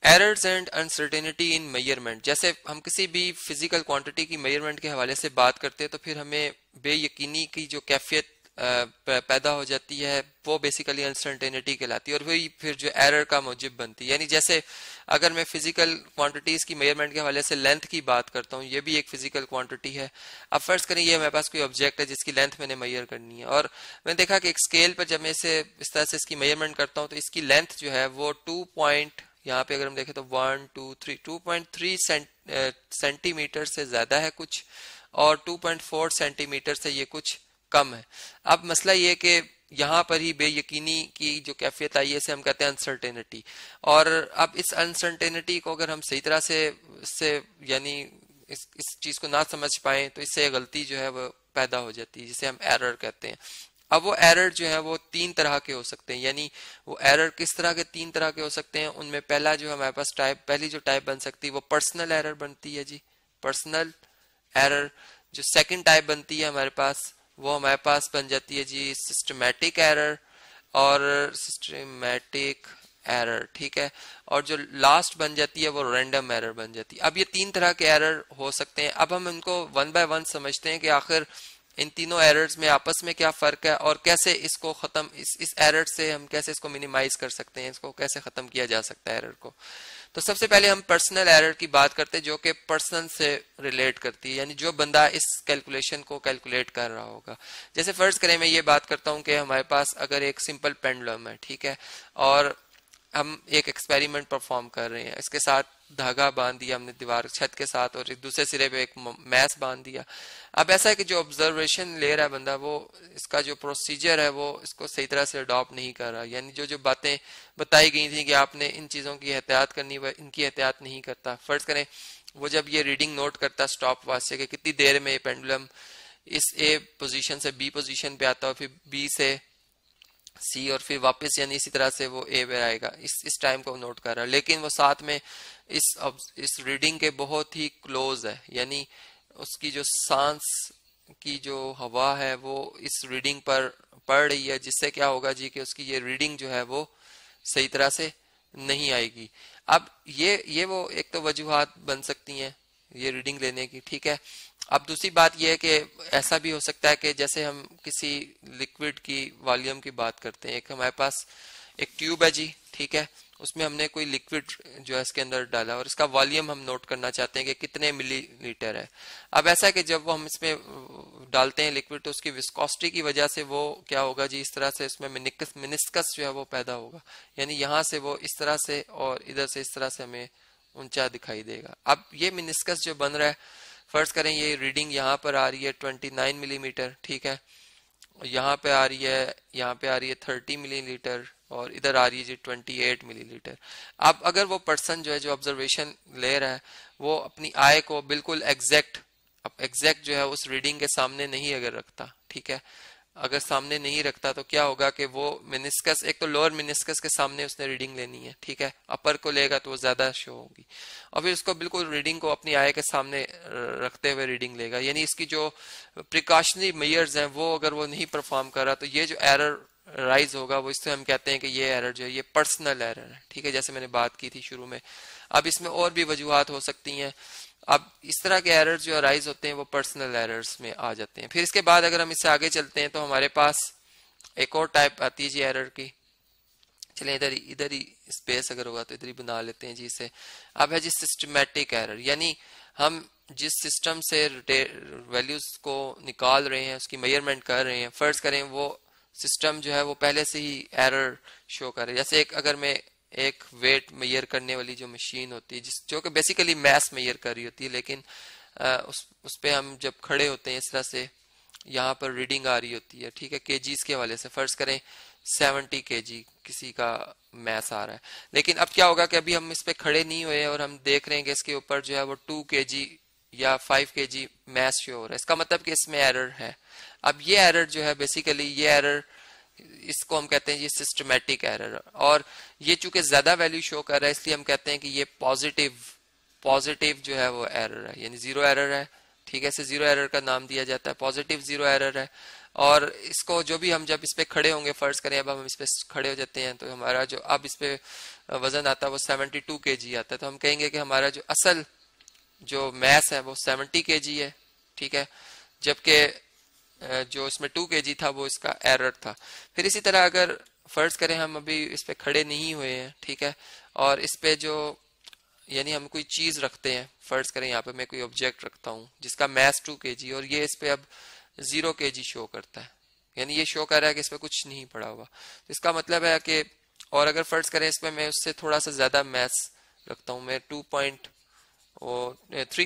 Errors and uncertainty in measurement, जैसे हम किसी भी फिजिकल क्वांटिटी की मेजरमेंट के हवाले से बात करते हैं तो फिर हमें बेयकीनी की जो कैफियत पैदा हो जाती है वो बेसिकली अनसर्टेनिटी कहलाती है और वही फिर जो एरर का मूजिब बनती है। यानी जैसे अगर मैं फिजिकल क्वांटिटीज की मेजरमेंट के हवाले से लेंथ की बात करता हूँ, ये भी एक फिजिकल क्वांटिटी है। अब फर्ज करें ये मेरे पास कोई ऑब्जेक्ट है जिसकी लेंथ मैंने मेजर करनी है और मैंने देखा कि एक स्केल पर जब मैं इसे इस तरह से इसकी मेजरमेंट करता हूँ तो इसकी लेंथ जो है वो 2 यहाँ पे अगर हम देखें तो 2.3 सेंटीमीटर से ज्यादा है कुछ और 2.4 सेंटीमीटर से ये कुछ कम है। अब मसला ये कि यहाँ पर ही बेयकीनी की जो कैफियत आई है इसे हम कहते हैं अनसर्टेनिटी। और अब इस अनसर्टेनिटी को अगर हम सही तरह से यानी इस चीज को ना समझ पाए तो इससे गलती जो है वो पैदा हो जाती है जिसे हम एरर कहते हैं। अब वो एरर जो है वो 3 तरह के हो सकते हैं। यानी वो एरर किस तरह के 3 तरह के हो सकते हैं, उनमें पहला जो हमारे पास पहली जो टाइप बन सकती है वो पर्सनल एरर बनती है जी, पर्सनल एरर। जो सेकंड टाइप बनती है हमारे पास वो हमारे पास बन जाती है जी सिस्टमैटिक एरर और सिस्टमैटिक एरर, ठीक है। और जो लास्ट बन जाती है वो रैंडम एरर बन जाती है। अब ये 3 तरह के एरर हो सकते हैं। अब हम इनको वन बाय वन समझते हैं कि आखिर इन तीनों एरर्स में आपस में क्या फर्क है और कैसे इसको खत्म इस एरर से हम कैसे इसको मिनिमाइज कर सकते हैं, इसको कैसे खत्म किया जा सकता है एरर को। तो सबसे पहले हम पर्सनल एरर की बात करते हैं जो कि पर्सन से रिलेट करती है, यानी जो बंदा इस कैलकुलेशन को कैलकुलेट कर रहा होगा। जैसे फर्ज करें मैं ये बात करता हूं कि हमारे पास अगर एक सिंपल पेंडुलम है, ठीक है, और हम एक एक्सपेरिमेंट परफॉर्म कर रहे हैं, इसके साथ धागा बांध दिया हमने दीवार छत के साथ और एक दूसरे सिरे पे एक मैस बांध दिया। अब ऐसा है कि जो ऑब्जर्वेशन ले रहा है बंदा वो इसका जो प्रोसीजर है वो इसको सही तरह से अडॉप्ट नहीं कर रहा, यानी जो जो बातें बताई गई थी कि आपने इन चीजों की एहतियात करनी है इनकी एहतियात नहीं करता। फर्ज करें वो जब ये रीडिंग नोट करता स्टॉप वॉच से कि कितनी देर में ये पेंडुलम इस ए पोजीशन से बी पोजीशन पे आता है, फिर बी से सी और फिर वापस, यानी इसी तरह से वो ए पे आएगा, इस टाइम को नोट कर रहा है। लेकिन वो साथ में इस रीडिंग के बहुत ही क्लोज है, यानी उसकी जो सांस की जो हवा है वो इस रीडिंग पर पड़ रही है, जिससे क्या होगा जी कि उसकी ये रीडिंग जो है वो सही तरह से नहीं आएगी। अब ये वो एक तो वजूहात बन सकती हैं ये रीडिंग लेने की, ठीक है। अब दूसरी बात यह है कि ऐसा भी हो सकता है कि जैसे हम किसी लिक्विड की वॉल्यूम की बात करते हैं, एक हमारे पास एक ट्यूब है जी, ठीक है, उसमें हमने कोई लिक्विड जो है इसके अंदर डाला और इसका वॉल्यूम हम नोट करना चाहते हैं कि कितने मिलीलीटर है। अब ऐसा है कि जब वो हम इसमें डालते हैं लिक्विड तो उसकी विस्कोसिटी की वजह से वो क्या होगा जी, इस तरह से इसमें मिनिस्कस जो है वो पैदा होगा, यानी यहाँ से वो इस तरह से और इधर से इस तरह से हमें ऊंचा दिखाई देगा। अब ये मिनिस्कस जो बन रहा है, फर्ज करें ये रीडिंग यहाँ पर आ रही है 29 मिलीमीटर, ठीक है, यहाँ पे आ रही है, यहाँ पे आ रही है 30 मिलीलीटर और इधर आ रही है जी 28 मिलीलीटर। अब अगर वो पर्सन जो है जो ऑब्जर्वेशन ले रहा है वो अपनी आई को बिल्कुल एग्जैक्ट जो है उस रीडिंग के सामने नहीं अगर रखता, ठीक है, अगर सामने नहीं रखता तो क्या होगा कि वो मिनिस्कस, एक तो लोअर मिनिस्कस के सामने उसने रीडिंग लेनी है, ठीक है, अपर को लेगा तो वो ज्यादा शो होगी और फिर उसको बिल्कुल रीडिंग को अपनी आई के सामने रखते हुए रीडिंग लेगा, यानी इसकी जो प्रिकॉशनरी मेजर्स हैं वो अगर वो नहीं परफॉर्म कर रहा तो ये जो एरर राइज होगा वो इससे हम कहते हैं कि ये एरर जो है ये पर्सनल एरर है, ठीक है, जैसे मैंने बात की थी शुरू में। अब इसमें और भी वजूहात हो सकती हैं। अब इस तरह के एरर्स जो अराइज होते हैं वो पर्सनल एरर्स में आ जाते हैं। फिर इसके बाद अगर हम इससे आगे चलते हैं तो हमारे पास एक और टाइप आती है जी एरर की। चलिए इधर ही स्पेस अगर होगा तो इधर ही बना लेते हैं जी इसे। अब है जी सिस्टमैटिक एरर, यानी हम जिस सिस्टम से वैल्यूज को निकाल रहे हैं उसकी मेजरमेंट कर रहे हैं, फर्ज करें वो सिस्टम जो है वो पहले से ही एरर शो कर रहे हैं। जैसे अगर मैं एक वेट मेजर करने वाली जो मशीन होती है जो कि बेसिकली मैस मेजर कर रही होती है, लेकिन उस पे हम जब खड़े होते हैं इस तरह से यहाँ पर रीडिंग आ रही होती है, ठीक है, केजीज के हवाले से। फर्ज करें 70 केजी किसी का मैस आ रहा है, लेकिन अब क्या होगा कि अभी हम इस पे खड़े नहीं हुए और हम देख रहे हैं कि इसके ऊपर जो है वो 2 केजी या 5 केजी मैस शो हो रहा है, इसका मतलब कि इसमें एरर है। अब ये एरर जो है बेसिकली ये एरर इसको हम कहते हैं ये सिस्टमैटिक एरर, और ये चूंकि ज्यादा वैल्यू शो कर रहा है इसलिए हम कहते हैं कि ये पॉजिटिव जो है वो एरर है, यानी जीरो एरर है, ठीक है, इसे जीरो एरर का नाम दिया जाता है, पॉजिटिव जीरो एरर है। और इसको जो भी हम जब इस पे खड़े होंगे, फर्ज करें अब हम इस पे खड़े हो जाते हैं, तो हमारा जो अब इस पे वजन आता है वो 72 kg आता है, तो हम कहेंगे कि हमारा जो असल जो मैस है वो 70 kg है, ठीक है, जबकि जो इसमें 2 kg था वो इसका एरर था। फिर इसी तरह अगर फर्ज करें हम अभी इस पे खड़े नहीं हुए हैं, ठीक है, और इस पे जो यानी हम कोई चीज रखते हैं, फर्ज करें यहाँ पे मैं कोई ऑब्जेक्ट रखता हूँ जिसका मैस 2 kg और ये इस पे अब 0 kg शो करता है, यानी ये शो कर रहा है कि इस पे कुछ नहीं पड़ा हुआ, तो इसका मतलब है कि, और अगर फर्ज करें इसमें मैं उससे थोड़ा सा ज्यादा मैस रखता हूँ, मैं 3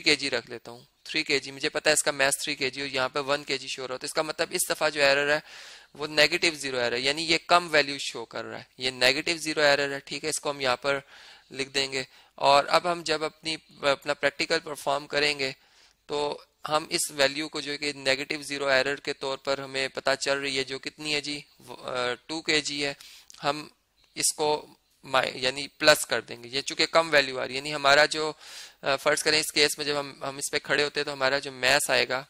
kg रख लेता हूँ, 3 kg, मुझे पता है इसका मैस 3 kg और यहाँ पे 1 kg शो हो रहा है, तो इसका मतलब इस दफा जो एरर है वो नेगेटिव 0 एरर है, यानी ये कम वैल्यू शो कर रहा है, ये नेगेटिव 0 एरर है, ठीक है, इसको हम यहाँ पर लिख देंगे। और अब हम जब अपना प्रैक्टिकल परफॉर्म करेंगे तो हम इस वैल्यू को जो कि नेगेटिव 0 एरर के तौर पर हमें पता चल रही है, जो कितनी है जी 2 kg है, हम इसको यानी प्लस कर देंगे, ये चूंकि कम वैल्यू आ रही है, यानी हमारा जो फर्ज करें इस केस में जब हम इस पे खड़े होते हैं तो हमारा जो मैस आएगा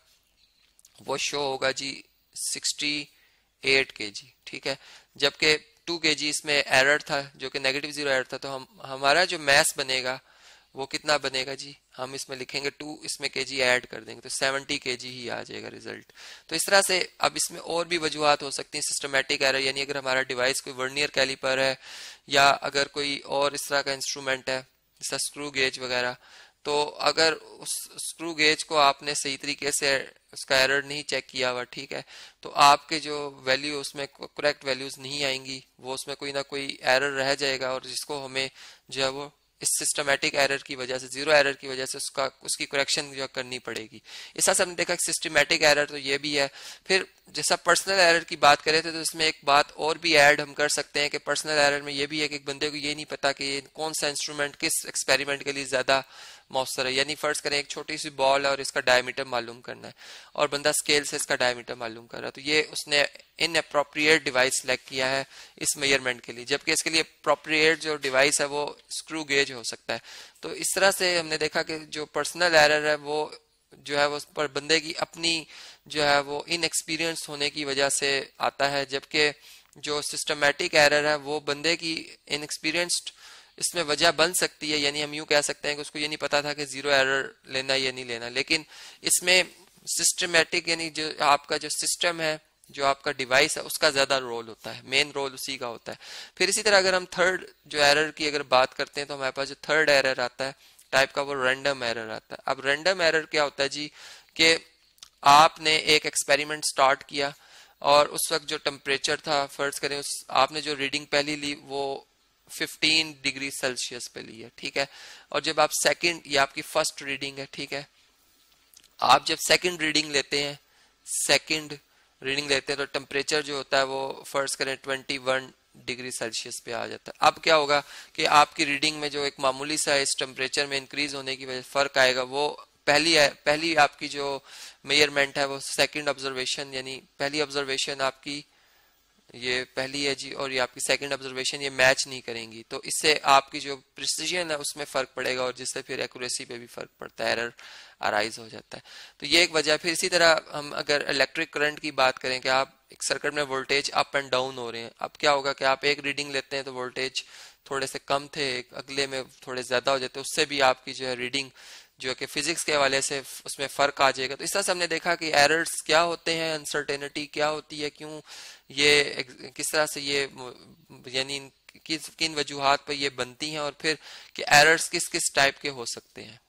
वो शो होगा जी 68 kg, ठीक है, जबकि 2 kg इसमें एरर था जो कि नेगेटिव 0 एरर था, तो हमारा जो मैस बनेगा वो कितना बनेगा जी, हम इसमें लिखेंगे 2, इसमें kg ऐड कर देंगे तो 70 kg ही आ जाएगा रिजल्ट। तो इस तरह से अब इसमें और भी वजूहत हो सकती हैं सिस्टमेटिक एरर, यानी अगर हमारा डिवाइस कोई वर्नियर कैलिपर है या अगर कोई और इस तरह का इंस्ट्रूमेंट है जैसा स्क्रू गेज वगैरह, तो अगर उस स्क्रू गेज को आपने सही तरीके से उसका एरर नहीं चेक किया हुआ, ठीक है, तो आपके जो वैल्यू उसमें करेक्ट वैल्यूज नहीं आएंगी, वो उसमें कोई ना कोई एरर रह जाएगा और जिसको हमें जो है वो इस सिस्टमेटिक एरर की वजह से, 0 एरर की वजह से उसकी करेक्शन जो करनी पड़ेगी। इस तरह से हमने देखा सिस्टमेटिक एरर तो ये भी है। फिर जैसा पर्सनल एरर की बात करें थे तो इसमें एक बात और भी ऐड हम कर सकते हैं कि पर्सनल एरर में ये भी है कि एक बंदे को ये नहीं पता कि कौन सा इंस्ट्रूमेंट किस एक्सपेरिमेंट के लिए ज्यादा मौसर है, यानी फर्ज करें एक छोटी सी बॉल है और इसका डायमीटर मालूम करना है और बंदा स्केल से इसका डायमीटर मालूम कर रहा है, तो ये उसने इनअप्रोप्रिएट डिवाइस सिलेक्ट किया है इस मेजरमेंट के लिए, जबकि इसके लिए अप्रोप्रिएट जो डिवाइस है वो स्क्रू गेज हो सकता है। तो इस तरह से हमने देखा कि जो पर्सनल एरर है वो जो है वो पर बंदे की अपनी जो है वो इनएक्सपीरियंस होने की वजह से आता है, जबकि जो सिस्टमेटिक एरर है वो बंदे की इनएक्सपीरियंस्ड इसमें वजह बन सकती है, यानी हम यूं कह सकते हैं कि उसको ये नहीं पता था कि 0 एरर लेना या नहीं लेना, लेकिन इसमें सिस्टमेटिक यानी जो आपका जो सिस्टम है, जो आपका डिवाइस है, उसका ज्यादा रोल होता है, मेन रोल उसी का होता है। फिर इसी तरह अगर हम थर्ड जो एरर की अगर बात करते हैं तो हमारे पास जो थर्ड एरर आता है टाइप का वो रैंडम एरर आता है। अब रैंडम एरर क्या होता है जी कि आपने एक एक्सपेरिमेंट स्टार्ट किया और उस वक्त जो टेम्परेचर था फर्ज करें उस आपने जो रीडिंग पहली ली वो 15 डिग्री सेल्सियस पे ली है, ठीक है, और जब आप सेकंड, ये आपकी फर्स्ट रीडिंग है, ठीक है, आप जब सेकंड रीडिंग लेते हैं तो टेम्परेचर जो होता है वो फर्ज करें 21 डिग्री सेल्सियस पे आ जाता है। अब क्या होगा कि आपकी रीडिंग में जो एक मामूली सा इस टेम्परेचर में इंक्रीज होने की वजह से फर्क आएगा, वो पहली आपकी जो मेजरमेंट है वो सेकंड ऑब्जर्वेशन, यानी पहली ऑब्जर्वेशन आपकी ये पहली है जी और ये आपकी सेकंड ऑब्जर्वेशन ये मैच नहीं करेंगी, तो इससे आपकी जो प्रिसीजन है उसमें फर्क पड़ेगा और जिससे फिर एक्यूरेसी पे भी फर्क पड़ता है, एरर अराइज हो जाता है। तो ये एक वजह। फिर इसी तरह हम अगर इलेक्ट्रिक करंट की बात करें कि आप एक सर्किट में वोल्टेज अप एंड डाउन हो रहे हैं, अब क्या होगा कि आप एक रीडिंग लेते हैं तो वोल्टेज थोड़े से कम थे, अगले में थोड़े ज्यादा हो जाते, उससे भी आपकी जो है रीडिंग जो कि फिजिक्स के हवाले से उसमें फर्क आ जाएगा। तो इस तरह से हमने देखा कि एरर्स क्या होते हैं, अनसर्टेनिटी क्या होती है, क्यों ये किस तरह से ये यानी किन वजूहात पर ये बनती हैं और फिर कि एरर्स किस किस टाइप के हो सकते हैं।